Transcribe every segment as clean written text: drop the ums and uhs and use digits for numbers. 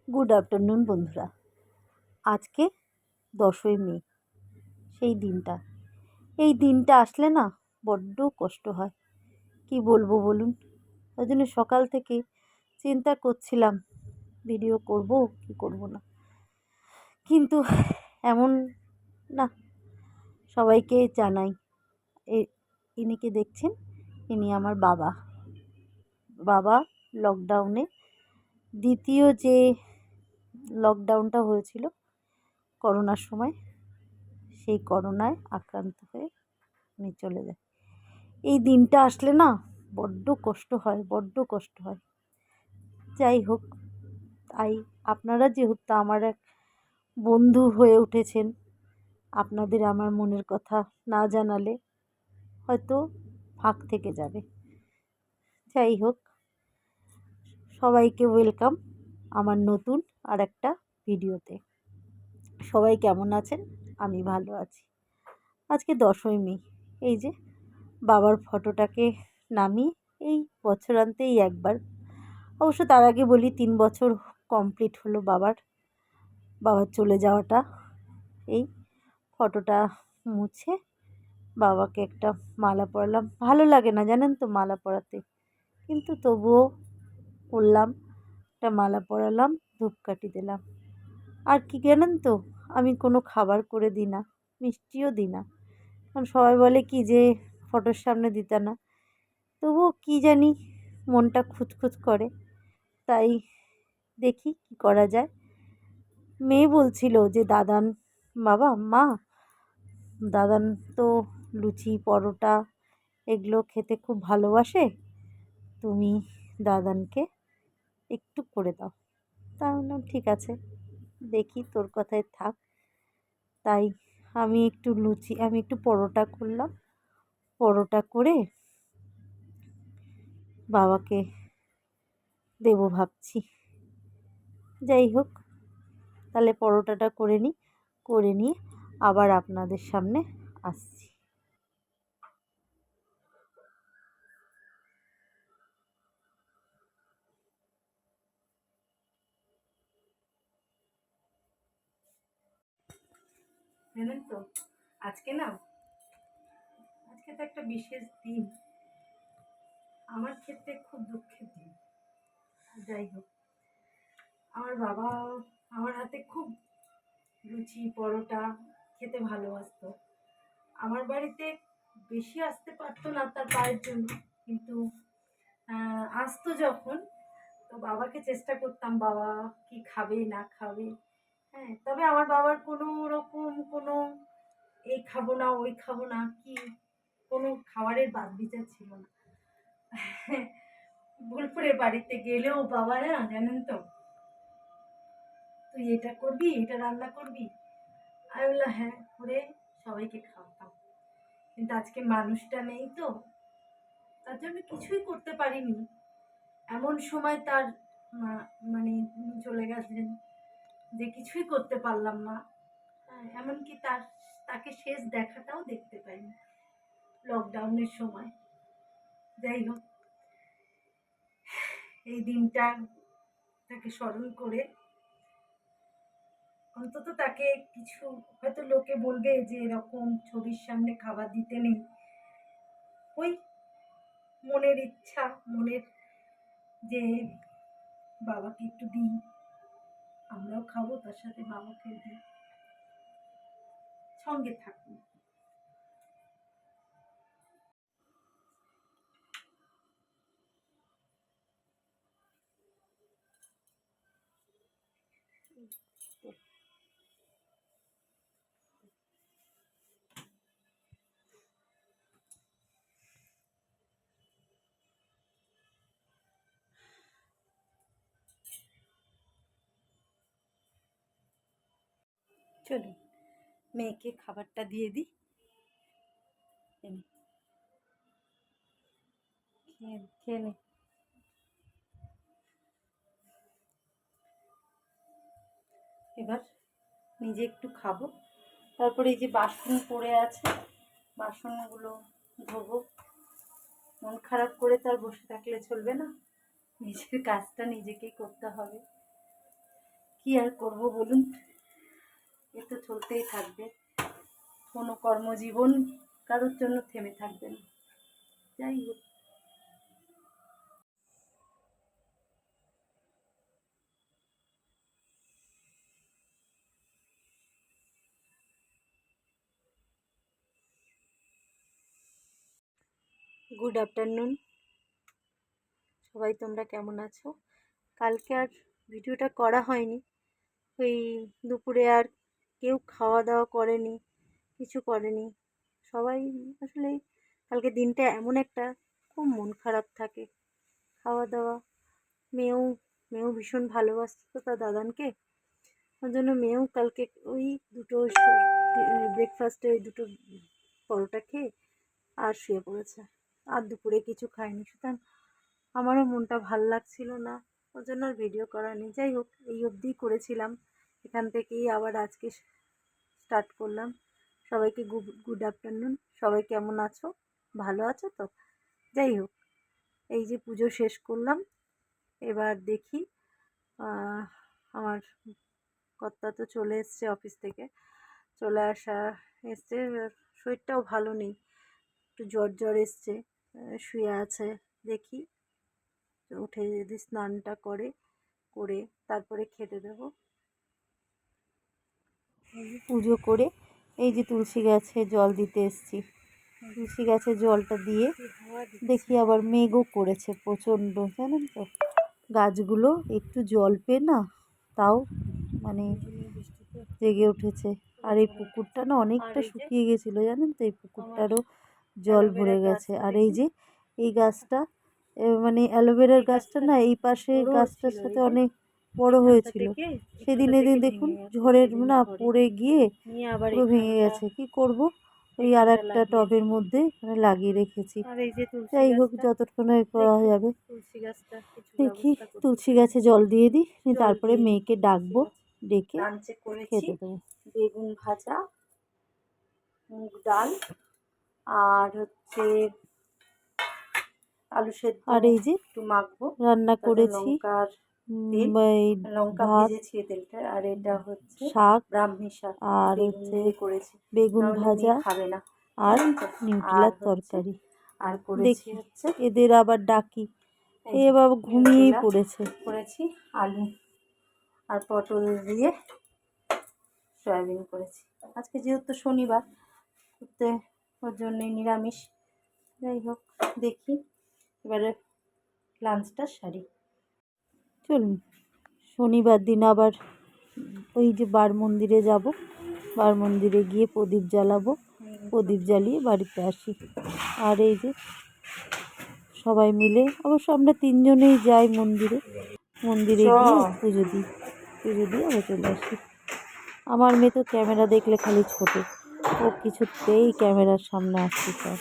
Good afternoon বন্ধুরা। আজকে 10ই মে, সেই দিনটা এই দিনটা আসলে না বড্ড কষ্ট হয়। কি বলবো বলুন? ওই জন্য সকাল থেকে চিন্তা করছিলাম ভিডিও করব কি করব না, কিন্তু এমন না, সবাইকে জানাই। ইনিকে দেখছেন, ইনি আমার বাবা। বাবা লকডাউনে, দ্বিতীয় যে লকডাউনটা হয়েছিল করোনার সময়, সেই করোনায় আক্রান্ত হয়ে উনি চলে যায়। এই দিনটা আসলে না বড্ড কষ্ট হয়, বড্ড কষ্ট হয়। যাই হোক, তাই আপনারা যেহেতু আমার এক বন্ধু হয়ে উঠেছেন, আপনাদের আমার মনের কথা না জানালে হয়তো ফাঁক থেকে যাবে। যাই হোক, সবাইকে ওয়েলকাম আমার নতুন আর একটা ভিডিওতে। সবাই কেমন আছেন? আমি ভালো আছি। আজকে 10ই মে। এই যে বাবার ফটোটাকে নামিয়ে এই বছরান্তেই একবার, অবশ্য তার আগে বলি 3 বছর কমপ্লিট হলো বাবার চলে যাওয়াটা। এই ফটোটা মুছে বাবাকে একটা মালা পরালাম। ভালো লাগে না জানেন তো মালা পরাতে, কিন্তু তবুও করলাম। একটা মালা পরালাম, ধূপকাঠি দিলাম। আর কি জানেন তো, আমি কোনো খাবার করে দিই না, মিষ্টিও দিই না। কারণ সবাই বলে কি যে ফটোর সামনে দিতে না, তবুও কি জানি মনটা খুঁতখুত করে, তাই দেখি কি করা যায়। মেয়ে বলছিল যে মা দাদান তো লুচি পরোটা এগুলো খেতে খুব ভালোবাসে, তুমি দাদানকে একটু করে দাও। তা বললাম ঠিক আছে, দেখি তোর কথায় থাক। তাই আমি একটু পরোটা করলাম, পরোটা করে বাবাকে দেবো ভাবছি। যাই হোক, তাহলে পরোটাটা করে নিয়ে আবার আপনাদের সামনে আসছি। জানেন তো, আজকে তো একটা বিশেষ দিন, আমার ক্ষেত্রে খুব দুঃখের দিন। যাই হোক, আমার বাবা আমার হাতে খুব লুচি পরোটা খেতে ভালোবাসতো। আমার বাড়িতে বেশি আসতে পারতো না তার পায়ের জন্য, কিন্তু আসতো যখন, তো বাবাকে চেষ্টা করতাম বাবা কি খাবে না খাবে। হ্যাঁ, তবে আমার বাবার কোনো রকম কোনো এই খাবো না ওই খাবো না কি কোনো খাবারের বাদ বিচার ছিল না। বোলপুরের বাড়িতে গেলেও বাবা না, জানেন তো, তুই এটা করবি, এটা রান্না করবি। আমি বললাম হ্যাঁ, করে সবাইকে খাওয়াতাম। কিন্তু আজকে মানুষটা নেই তো, তার জন্য কিছুই করতে পারিনি। এমন সময় তার মানে চলে গেছেন যে কিছুই করতে পারলাম না। এমনকি তাকে শেষ দেখাটাও দেখতে পাইনি লকডাউনের সময়। যাই হোক, এই দিনটা তাকে স্মরণ করে অন্তত তাকে কিছু, হয়তো লোকে বলবে যে এরকম ছবির সামনে খাবার দিতে নেই, ওই মনের ইচ্ছা, মনের যে বাবাকে একটু দিই, আমরাও খাবো, তার সাথে বাবাকে দিই, সঙ্গে থাকুন। চলুন মেয়েকে খাবারটা দিয়ে দিই। খেয়ে নে। এবার নিজে একটু খাবো, তারপরে এই যে বাসন পড়ে আছে, বাসনগুলো ধোবো। মন খারাপ করে তার বসে থাকলে চলবে না, নিজের কাজটা নিজেকেই করতে হবে। কি আর করব বলুন, এ তো চলতেই থাকবে। কোনো কর্মজীবন কারোর জন্য থেমে থাকবে না। যাই হোক, গুড আফটারনুন সবাই, তোমরা কেমন আছো? কালকে আর ভিডিওটা করা হয়নি, ওই দুপুরে আর কেউ খাওয়া দাওয়া করেনি, কিছু করেনি সবাই। আসলে কালকে দিনটা এমন একটা, খুব মন খারাপ থাকে। খাওয়া দাওয়া, মেয়েও মেয়েও ভীষণ ভালোবাসতো তো তার দাদানকে, ওর জন্য মেয়েও কালকে ওই দুটো ব্রেকফাস্টে ওই দুটো পরোটা খেয়ে আর শুয়ে পড়েছে, আর দুপুরে কিছু খায়নি। সুতরাং আমারও মনটা ভাল লাগছিল না, ওর জন্য আর ভিডিও করা নেই। যাই হোক, এই অবধিই করেছিলাম, এখান থেকেই আবার আজকে স্টার্ট করলাম। সবাইকে গুড আফটারনুন। সবাই কেমন আছো? ভালো আছো তো? যাই হোক, এই যে পুজো শেষ করলাম, এবার দেখি আমার কর্তা তো চলে এসছে অফিস থেকে, চলে এসছে, শরীরটাও ভালো নেই, একটু জ্বর এসছে, শুয়ে আছে। দেখি উঠে যদি স্নানটা করে তারপরে খেতে দেবো। পুজো করে এই যে তুলসী গাছে জল দিতে এসছি, তুলসী গাছে জলটা দিয়ে দেখি আবার মেঘও করেছে প্রচণ্ড, জানেন তো। গাছগুলো একটু জল পেয়ে না, তাও মানে জেগে উঠেছে। আর এই পুকুরটা না অনেকটা শুকিয়ে গেছিলো, জানেন তো, এই পুকুরটারও জল ভরে গেছে। আর এই যে এই গাছটা, মানে অ্যালোভেরার গাছটা না, এই পাশে গাছটার সাথে অনেক বড় হয়েছিল, সেদিন দেখুন ঝড়ের না পড়ে গিয়ে পুরো ভেঙে গেছে। কি করব, ওই আর একটা টবের মধ্যে লাগিয়ে রেখেছি। যাই হোক, যতক্ষণে করা যাবে দেখি। তুলসী গাছে জল দিয়ে দিই, তারপরে মেয়েকে ডাকবো, ডেকে খেতে দেবো। বেগুন ভাজা, মুগ ডাল, আর হচ্ছে আলু সেদ্ধ, আর এই যে একটু মাখবো রান্না করেছি, লঙ্কা ভেজেছি তেলটা, আর এটা হচ্ছে শাক, ব্রাহ্মী শাক, আর হচ্ছে করেছি বেগুন ভাজা, খাবে না, আর নিউট্রেলার তরকারি। আর করেছি হচ্ছে এদের আবার ডাকি, এবার ঘুমিয়েই করেছি আলু আর পটল দিয়ে সয়াবিন করেছি। আজকে যেহেতু শনিবার, ওর জন্যই নিরামিষ। যাই হোক, দেখি এবারে লাঞ্চটা সারি। চলুন, শনিবার দিন আবার ওই যে বার মন্দিরে যাব, বার মন্দিরে গিয়ে প্রদীপ জ্বালাবো, প্রদীপ জ্বালিয়ে বাড়িতে আসি। আর এই যে সবাই মিলে, অবশ্য আমরা তিনজনেই যাই মন্দিরে গিয়ে পুজো দিই, আবার চলে আসি। আমার মেয়ে তো ক্যামেরা দেখলে খালি ছোটে, ও কিছুতেই ক্যামেরার সামনে আসতে চায়,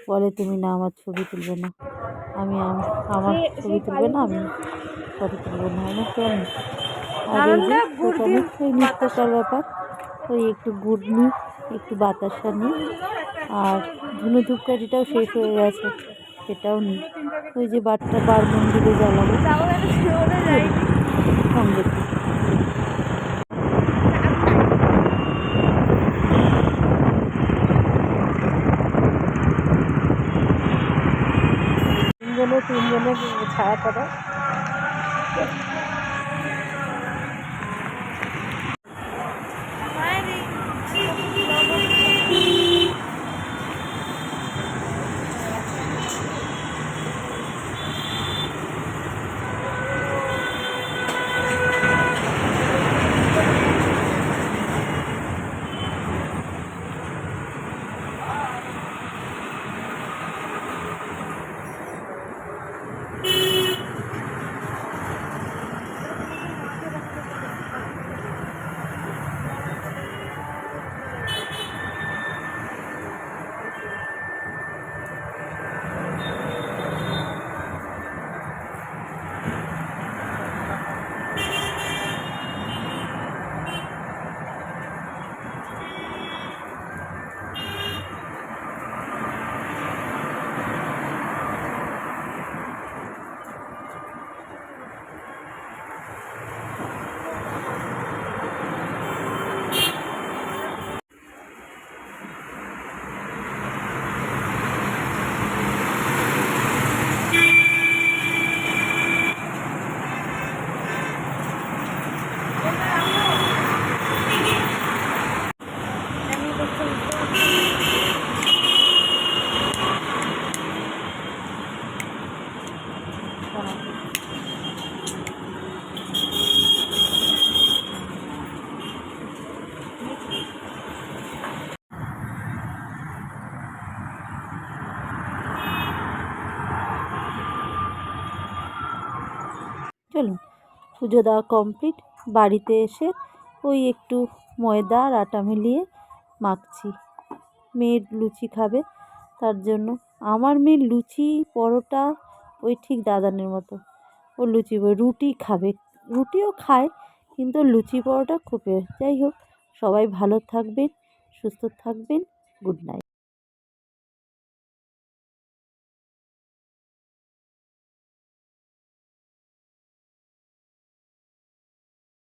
বলে তুমি না আমার ছবি তুলবে না, আমার ছবি তুলবে না, আমি ফটো তুলবো না, আমার কেন। আর এই যে ওখানে ওই নিত্যকার ব্যাপার, ওই একটু গুড় নিই, একটু বাতাসা নিই, আর ধুনো ধূপকাঠিটাও শেষ হয়ে গেছে, সেটাও নিই। ওই যে বার মন্দিরে জ্বালাবো সঙ্গে। তিনজনে ছাড়া করে। পুজো দেওয়া কমপ্লিট। বাড়িতে এসে ওই একটু ময়দা আর আটা মিলিয়ে মাখছি। মেয়ের লুচি খাবে তার জন্য। আমার মেয়ের লুচি পরোটা ওই ঠিক দাদানের মতো, ও লুচি রুটি খাবে, রুটিও খায় কিন্তু লুচি পরোটা খুব যাই হোক, সবাই ভালো থাকবেন, সুস্থ থাকবেন। Good night.